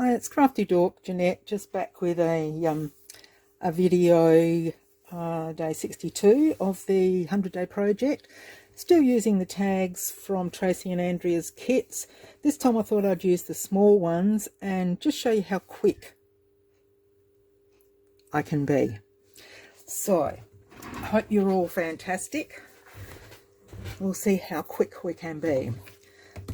Hi, it's Crafty Dork Jeanette, just back with a video, day 62 of the 100-day project. Still using the tags from Tracie and Andrea's kits. This time I thought I'd use the small ones and just show you how quick I can be. So, I hope you're all fantastic. We'll see how quick we can be.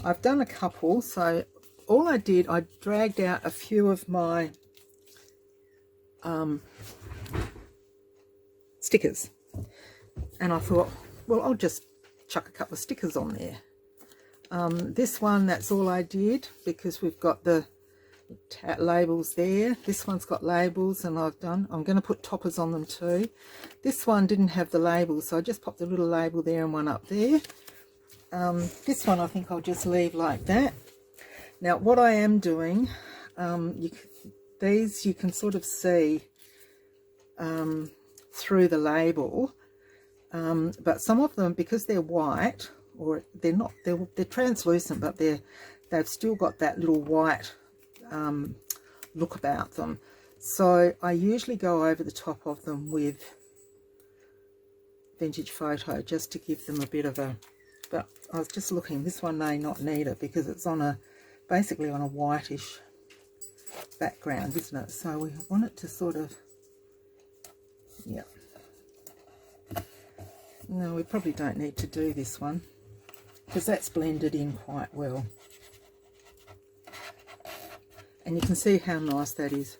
I've done a couple, so all I did, I dragged out a few of my stickers, and I thought, well, I'll just chuck a couple of stickers on there. This one, that's all I did, because we've got the labels there. This one's got labels, and I'm going to put toppers on them too. This one didn't have the labels, so I just popped a little label there and one up there. This one I think I'll just leave like that. Now what I am doing, these you can sort of see through the label, but some of them, because they're white, or they're not, they're translucent, but they've still got that little white look about them. So I usually go over the top of them with Vintage Photo just to give them a bit of a, but I was just looking, this one may not need it because it's on basically on a whitish background, isn't it? So we want it to sort of, yeah. No, we probably don't need to do this one because that's blended in quite well. And you can see how nice that is,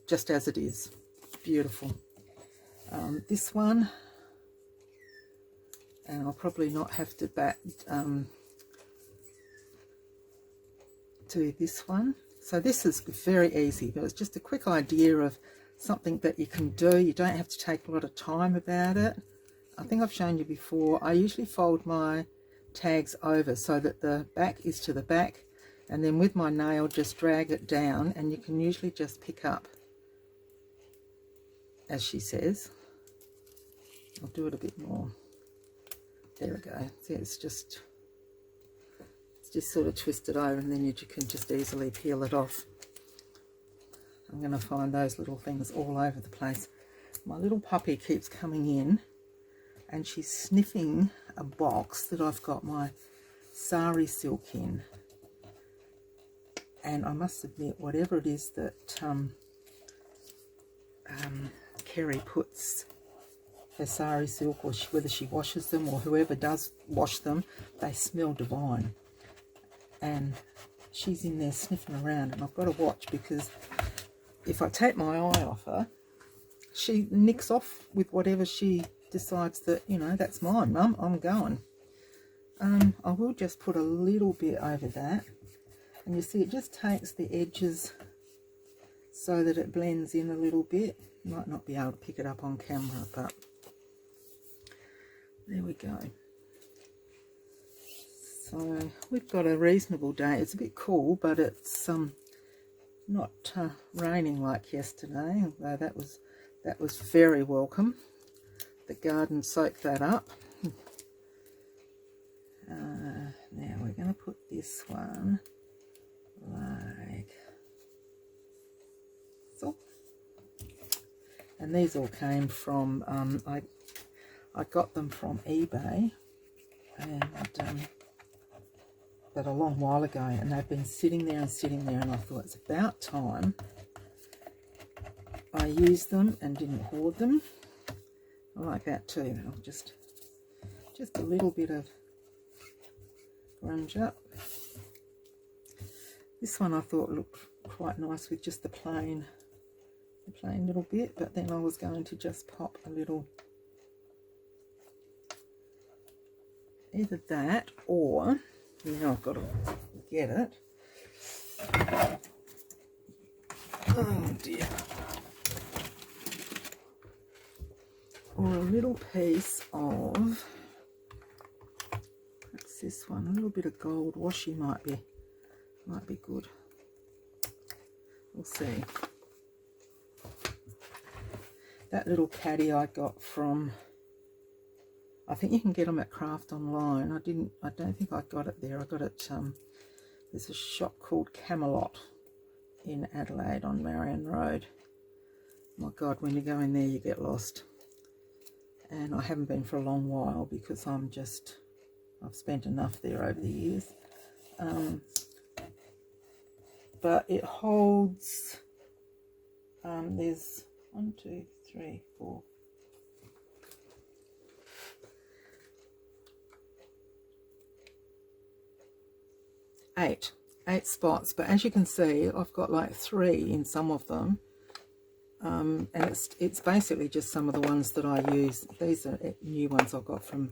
just as it is. Beautiful. This one, and I'll probably not have to do this one. So this is very easy, but it's just a quick idea of something that you can do. You don't have to take a lot of time about it. I think I've shown you before, I usually fold my tags over so that the back is to the back, and then with my nail just drag it down, and you can usually just pick up, as she says. I'll do it a bit more. There we go. See, it's just sort of twisted over, and then you can just easily peel it off. I'm going to find those little things all over the place. My little puppy keeps coming in, and she's sniffing a box that I've got my sari silk in. And I must admit, whatever it is that Kerry puts her sari silk, or whether she washes them, or whoever does wash them, they smell divine. And she's in there sniffing around, and I've got to watch, because if I take my eye off her, she nicks off with whatever she decides that, you know, that's mine, Mum, I'm going. I will just put a little bit over that, and you see it just takes the edges so that it blends in a little bit. You might not be able to pick it up on camera, but there we go. So we've got a reasonable day. It's a bit cool, but it's not raining like yesterday, although that was very welcome. The garden soaked that up. Now we're going to put this one like so. And these all came from, I got them from eBay, and but a long while ago, and they've been sitting there, and I thought it's about time I used them and didn't hoard them. I like that too. I'll just a little bit of grunge up. This one I thought looked quite nice with just the plain little bit, but then I was going to just pop a little, either that, or now I've got to get it. Oh dear. Or a little piece of, what's this one? A little bit of gold washi might be good. We'll see. That little caddy I got from, I think you can get them at Craft Online. I don't think I got it there. I got it, there's a shop called Camelot in Adelaide on Marion Road. My God, when you go in there you get lost. And I haven't been for a long while because I've spent enough there over the years. But it holds, there's 1, 2, 3, 4, 8 spots, but as you can see I've got like 3 in some of them, and it's basically just some of the ones that I use. These are new ones I got from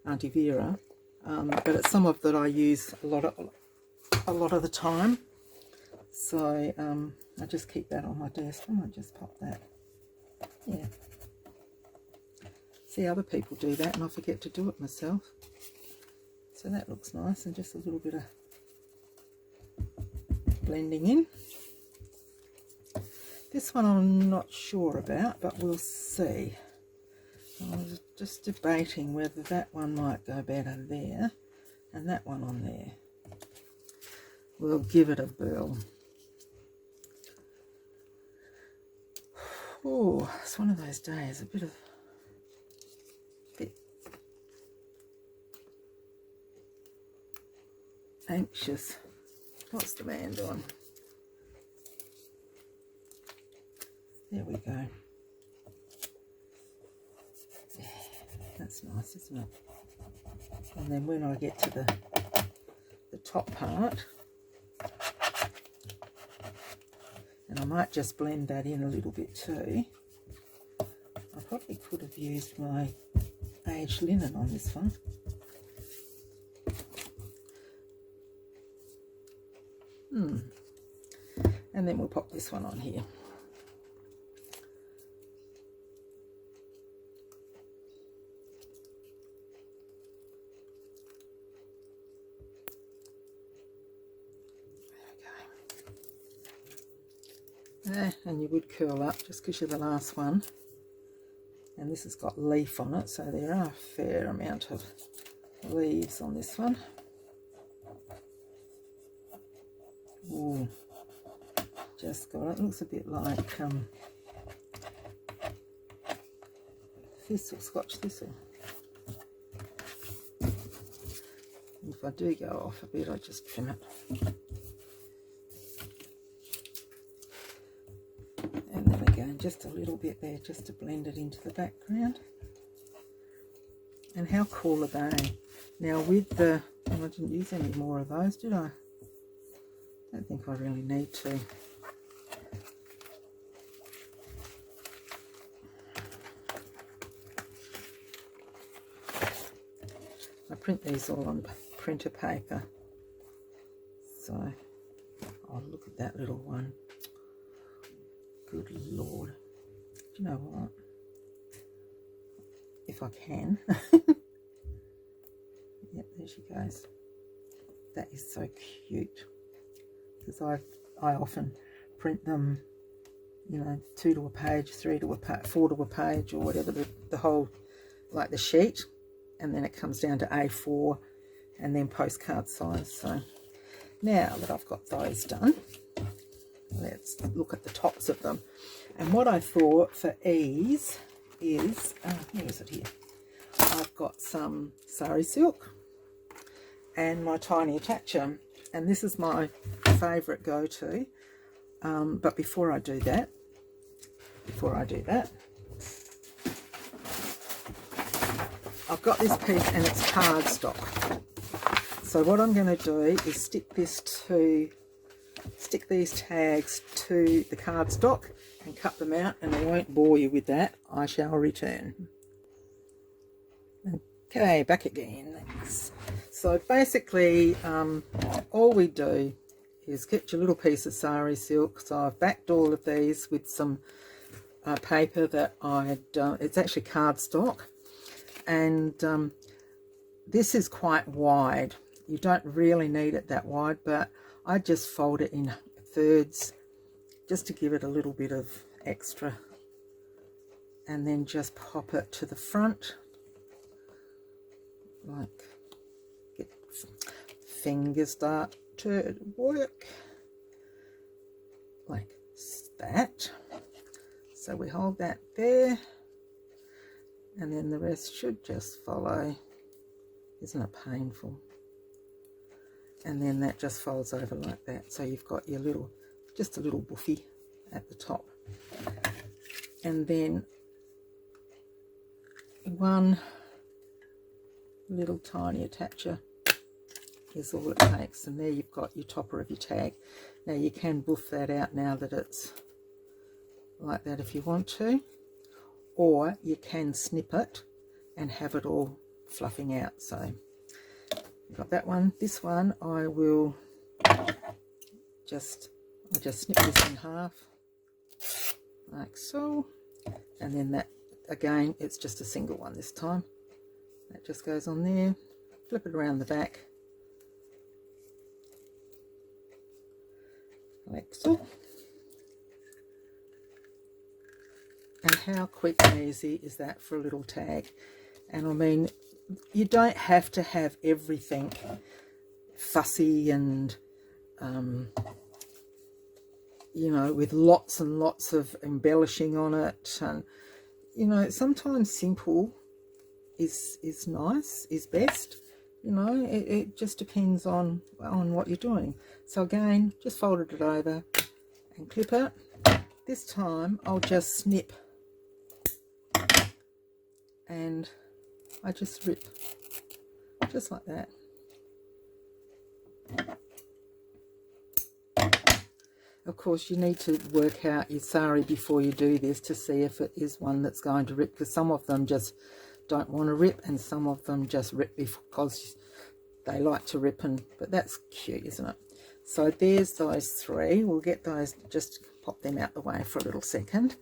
Auntie Vera, but it's some of that I use a lot of the time. So I just keep that on my desk. I might just pop that. Yeah. See other people do that and I forget to do it myself. So that looks nice, and just a little bit of blending in. This one I'm not sure about, but we'll see. I was just debating whether that one might go better there and that one on there. We'll give it a whirl. Oh, it's one of those days, a bit anxious. What's the man doing? There we go. Yeah, that's nice, isn't it? And then when I get to the top part, and I might just blend that in a little bit too. I probably could have used my aged linen on this one. And then we'll pop this one on here. And you would curl up just because you're the last one. And this has got leaf on it, so there are a fair amount of leaves on this one. Ooh, just got it. Looks a bit like thistle, Scotch thistle. If I do go off a bit, I just trim it. And then again, just a little bit there, just to blend it into the background. And how cool are they? Now with the, I didn't use any more of those, did I? I don't think I really need to. I print these all on printer paper. So, oh, look at that little one. Good Lord. Do you know what? If I can. Yep, there she goes. That is so cute. Because I often print them, you know, 2 to a page, 3 to a page, 4 to a page, or whatever, the whole, like the sheet, and then it comes down to A4 and then postcard size. So now that I've got those done, let's look at the tops of them. And what I thought for ease is, where is it here? I've got some sari silk and my tiny attacher, and this is my favourite go-to. But before I do that, I've got this piece and it's cardstock. So what I'm going to do is stick these tags to the cardstock and cut them out, and I won't bore you with that. I shall return. Okay, back again. So basically, all we do is get your little piece of sari silk. So I've backed all of these with some paper that it's actually cardstock, and this is quite wide. You don't really need it that wide, but I just fold it in thirds just to give it a little bit of extra, and then just pop it to the front, like, get fingers start to work. that. So we hold that there, and then the rest should just follow. Isn't it painful? And then that just folds over like that. So you've got your little, just a little buffy at the top. And then one little tiny attacher is all it takes. And there you've got your topper of your tag. Now you can buff that out now that it's like that if you want to. Or you can snip it and have it all fluffing out. So got that one. This one I will just snip this in half like so, and then that again, it's just a single one this time. That just goes on there. Flip it around the back like so. And how quick and easy is that for a little tag? And I mean, you don't have to have everything fussy and you know, with lots and lots of embellishing on it. And you know, sometimes simple is nice, is best. You know, it just depends on what you're doing. So again, just folded it over and clip it. This time I'll just snip, and I just rip just like that. Of course, you need to work out your sari before you do this to see if it is one that's going to rip, because some of them just don't want to rip and some of them just rip because they like to rip, but that's cute, isn't it? So there's those three. We'll get those, just pop them out the way for a little second.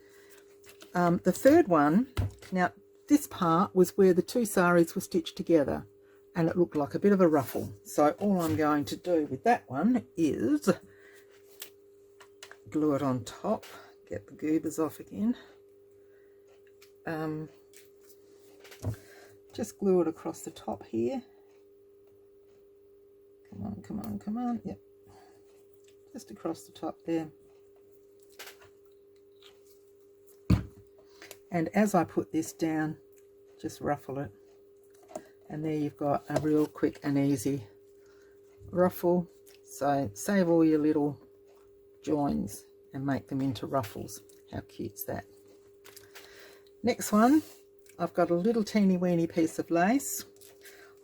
The third one, now this part was where the two saris were stitched together and it looked like a bit of a ruffle. So all I'm going to do with that one is glue it on top, get the goobers off again. Just glue it across the top here. Come on, come on, come on. Yep. Just across the top there. And as I put this down, just ruffle it. And there you've got a real quick and easy ruffle. So save all your little joins and make them into ruffles. How cute's that? Next one, I've got a little teeny weeny piece of lace.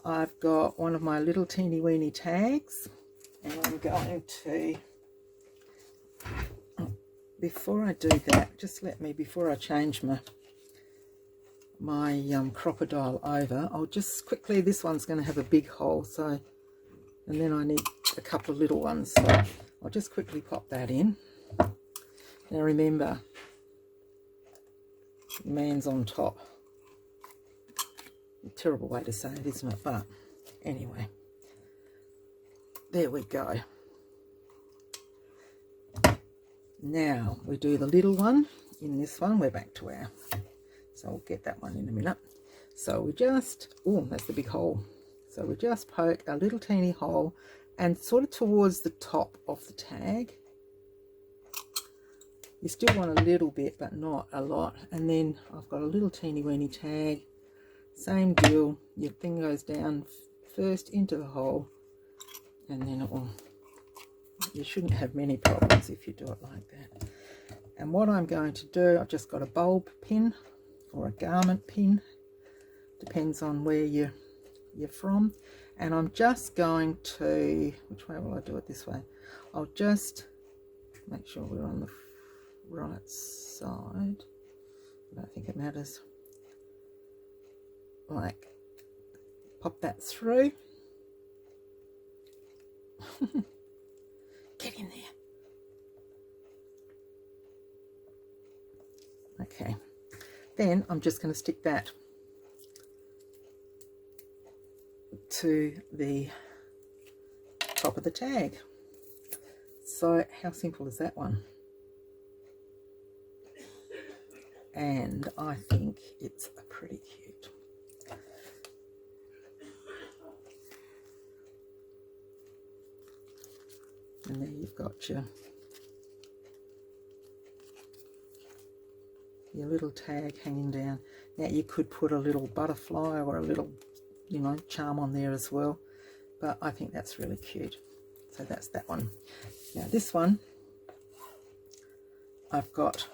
I've got one of my little teeny weeny tags, and I'm going to, before I do that, just let me, before I change my crocodile over, I'll just quickly, this one's going to have a big hole, so, and then I need a couple of little ones, so I'll just quickly pop that in. Now remember, man's on top. A terrible way to say it, isn't it? But anyway, there we go. Now we do the little one. In this one, we're back to our, so we'll get that one in a minute. So we just, oh, that's the big hole. So we just poke a little teeny hole and sort of towards the top of the tag. You still want a little bit, but not a lot. And then I've got a little teeny weeny tag. Same deal. Your thing goes down first into the hole, and then it will, you shouldn't have many problems if you do it like that. And what I'm going to do, I've just got a bulb pin or a garment pin, depends on where you're from. And I'm just going to, which way will I do it? This way. I'll just make sure we're on the right side. I don't think it matters. Like, pop that through. Get in there. Okay. Then I'm just going to stick that to the top of the tag. So how simple is that one? And I think it's pretty cute. And there you've got your your little tag hanging down. Now you could put a little butterfly or a little, you know, charm on there as well, but I think that's really cute. So that's that one. Now this one, I've got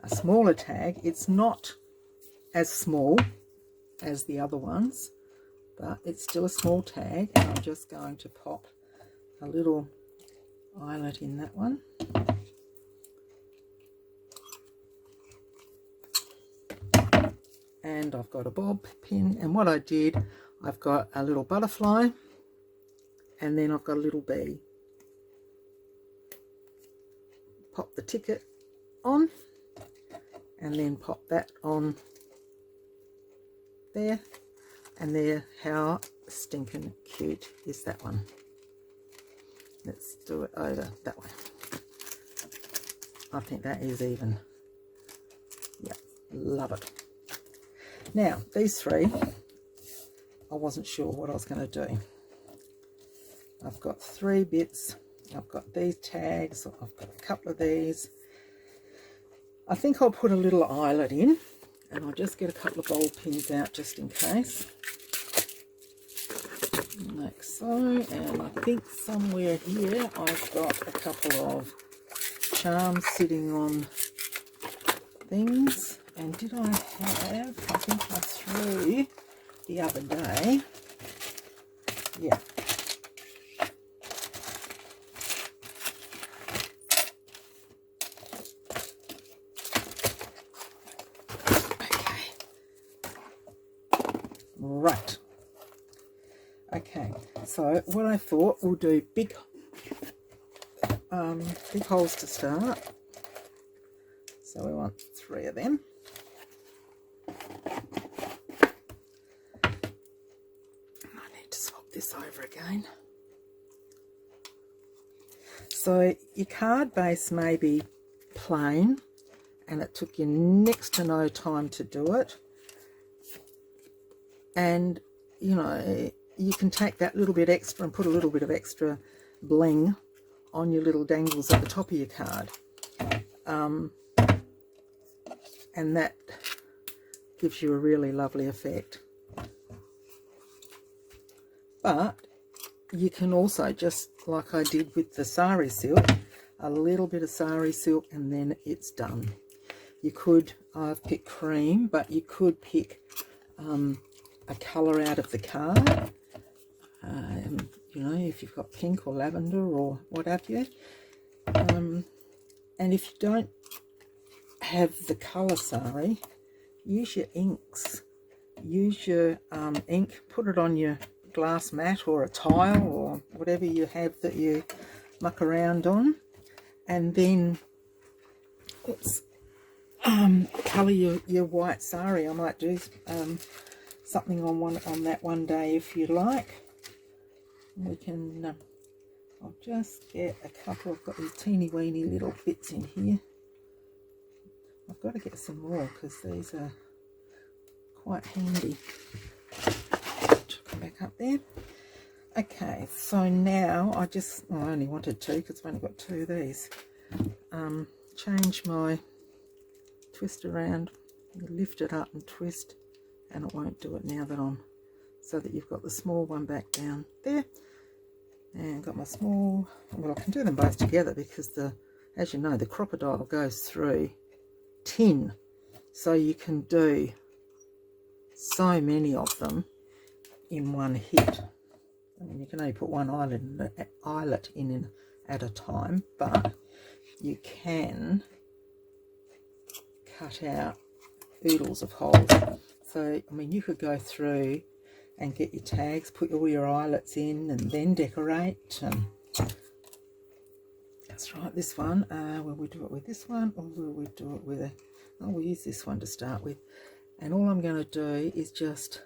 a smaller tag. It's not as small as the other ones, but it's still a small tag, and I'm just going to pop a little eyelet in that one. And I've got a bob pin, and what I did, I've got a little butterfly, and then I've got a little bee. Pop the ticket on, and then pop that on there, and there. How stinking cute is that one? Let's do it over that way. I think that is even. Yeah, love it. Now these three, I wasn't sure what I was going to do. I've got 3 bits. I've got these tags. I've got a couple of these. I think I'll put a little eyelet in, and I'll just get a couple of bulb pins out just in case. Like so. And I think somewhere here I've got a couple of charms sitting on things. And did I have, I think I threw the other day. Yeah. Right. Okay, so what I thought, we'll do big holes to start. So we want 3 of them. I need to swap this over again. So your card base may be plain, and it took you next to no time to do it. And, you know, you can take that little bit extra and put a little bit of extra bling on your little dangles at the top of your card. And that gives you a really lovely effect. But you can also, just like I did with the sari silk, a little bit of sari silk and then it's done. You could, I've picked cream, but you could pick a colour out of the card. You know, if you've got pink or lavender or what have you. And if you don't have the colour sari, use your inks. Use your ink, put it on your glass mat or a tile or whatever you have that you muck around on, and then colour your white sari. I might do something on that one day if you like. We can I'll just get a couple. I've got these teeny weeny little bits in here. I've got to get some more because these are quite handy. Chuck them back up there. Okay, so now I only wanted 2 because I've only got 2 of these. Change my twist around, lift it up and twist, and it won't do it now that I'm, so that you've got the small one back down there, and got my small, well, I can do them both together because as you know, the crocodile goes through tin, so you can do so many of them in one hit. I mean, you can only put one eyelet in at a time, but you can cut out oodles of holes. So, I mean, you could go through and get your tags, put all your eyelets in, and then decorate. And that's right, this one, will we do it with this one, or will we do it with we'll use this one to start with. And all I'm going to do is just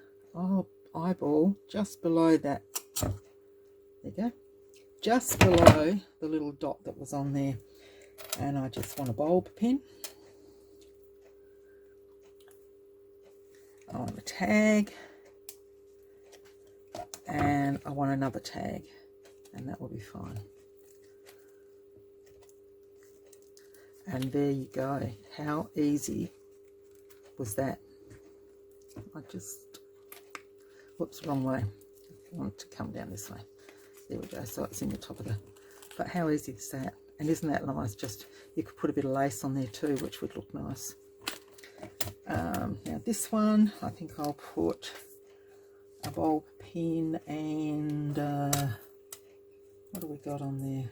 eyeball just below that. There you go. Just below the little dot that was on there. And I just want a bulb pin. I want a tag. And I want another tag. And that will be fine. And there you go. How easy was that? I just, whoops, wrong way. I want it to come down this way. There we go. So it's in the top of the, but how easy is that? And isn't that nice? Just, you could put a bit of lace on there too, which would look nice. Now this one, I think I'll put a bulb pin and what do we got on there?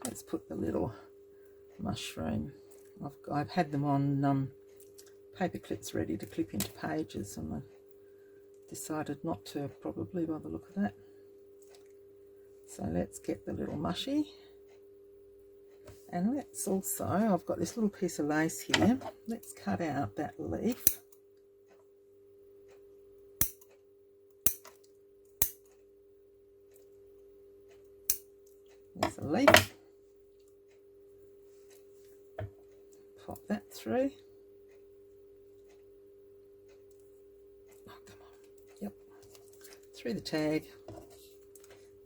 Let's put the little mushroom. I've had them on paper clips ready to clip into pages, and I decided not to, probably, by the look of that. So let's get the little mushy. And let's also, I've got this little piece of lace here. Let's cut out that leaf. There's a leaf. Pop that through. Oh, come on. Yep. Through the tag.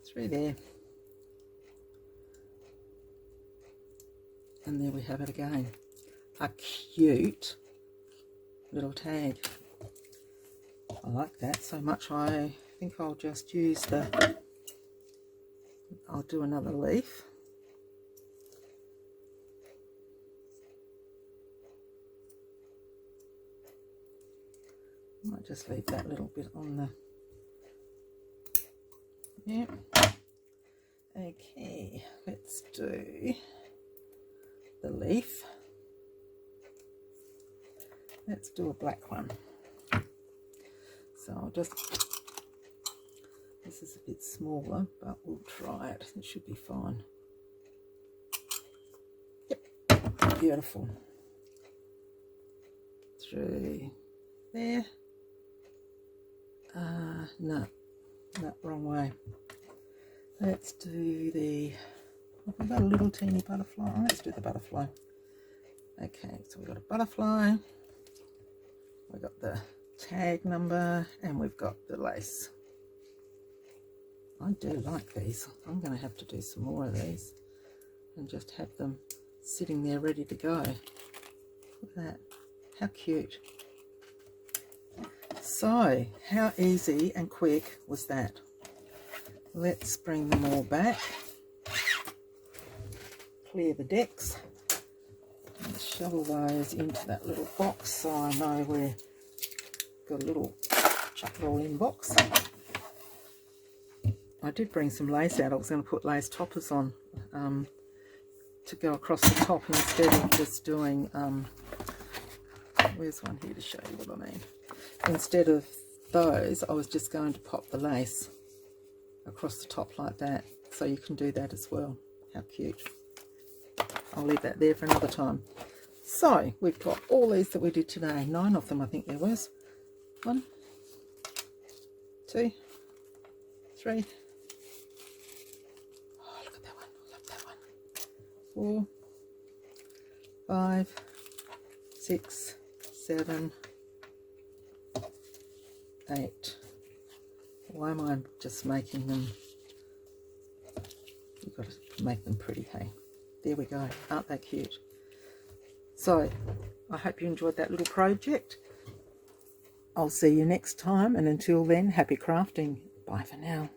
Through there. And there we have it again. A cute little tag. I like that so much. I think I'll just use the, I'll do another leaf. Might just leave that little bit on the, yeah. Okay, let's do the leaf. Let's do a black one. So I'll just, this is a bit smaller, but we'll try it. It should be fine. Yep, beautiful. Through there. No, wrong way. Let's do the, we've got a little teeny butterfly. Let's do the butterfly. Okay, so we've got a butterfly, we've got the tag number, and we've got the lace. I do like these. I'm going to have to do some more of these and just have them sitting there ready to go. Look at that. How cute. So, how easy and quick was that? Let's bring them all back. Clear the decks. And shovel those into that little box so I know we've got a little chuck it all in box. I did bring some lace out. I was going to put lace toppers on to go across the top instead of just doing, where's one here to show you what I mean. Instead of those, I was just going to pop the lace across the top like that. So you can do that as well. How cute. I'll leave that there for another time. So we've got all these that we did today. 9 of them, I think there was. 1, 2, 3. Oh, look at that one. I love that one. 4, 5, 6, 7, 8. Why am I just making them? You've got to make them pretty, hey? There we go. Aren't they cute? So, I hope you enjoyed that little project. I'll see you next time, and until then, happy crafting. Bye for now.